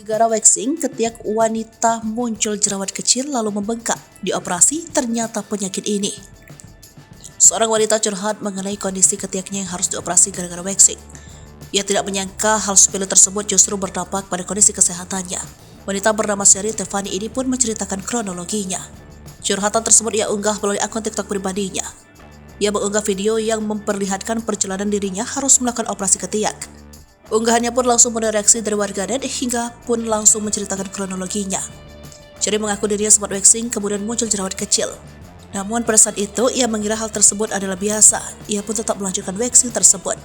Gara waxing, ketiak wanita muncul jerawat kecil lalu membengkak. Dioperasi, ternyata penyakit ini. Seorang wanita curhat mengenai kondisi ketiaknya yang harus dioperasi gara-gara waxing. Ia tidak menyangka hal sepele tersebut justru berdampak pada kondisi kesehatannya. Wanita bernama Sherry Tiffany ini pun menceritakan kronologinya. Curhatan tersebut ia unggah melalui akun TikTok pribadinya. Ia mengunggah video yang memperlihatkan perjalanan dirinya harus melakukan operasi ketiak. Unggahannya pun langsung mendapat reaksi dari warganet hingga pun langsung menceritakan kronologinya. Sherry mengaku dirinya sempat waxing kemudian muncul jerawat kecil. Namun pada saat itu ia mengira hal tersebut adalah biasa. Ia pun tetap melanjutkan waxing tersebut.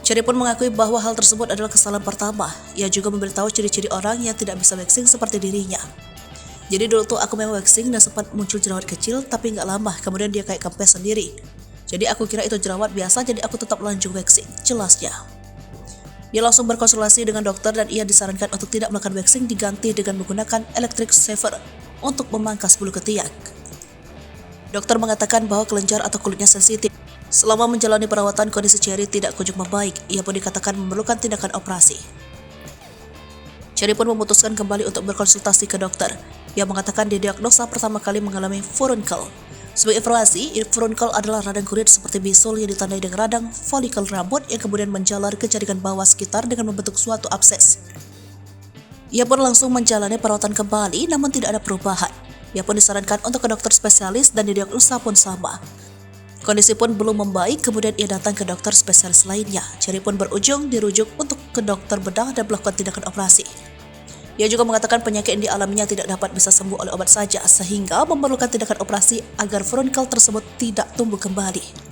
Sherry pun mengakui bahwa hal tersebut adalah kesalahan pertama. Ia juga memberitahu ciri-ciri orang yang tidak bisa waxing seperti dirinya. Jadi dulu tuh aku memang waxing dan sempat muncul jerawat kecil tapi nggak lama kemudian dia kayak kempes sendiri. Jadi aku kira itu jerawat biasa jadi aku tetap lanjut waxing, jelasnya. Ia langsung berkonsultasi dengan dokter dan ia disarankan untuk tidak melakukan waxing diganti dengan menggunakan electric shaver untuk memangkas bulu ketiak. Dokter mengatakan bahwa kelenjar atau kulitnya sensitif. Selama menjalani perawatan kondisi Sherry tidak kunjung membaik, ia pun dikatakan memerlukan tindakan operasi. Sherry pun memutuskan kembali untuk berkonsultasi ke dokter. Ia mengatakan didiagnosa pertama kali mengalami furunkel. Sebagai informasi, furunkel adalah radang kulit seperti bisul yang ditandai dengan radang folikel rambut yang kemudian menjalar ke jaringan bawah sekitar dengan membentuk suatu abses. Ia pun langsung menjalani perawatan kembali namun tidak ada perubahan. Ia pun disarankan untuk ke dokter spesialis dan didiagnosa pun sama. Kondisi pun belum membaik, kemudian ia datang ke dokter spesialis lainnya. Sherry pun berujung dirujuk untuk ke dokter bedah dan melakukan tindakan operasi. Ia juga mengatakan penyakit yang dialaminya tidak dapat bisa sembuh oleh obat saja, sehingga memerlukan tindakan operasi agar furunkel tersebut tidak tumbuh kembali.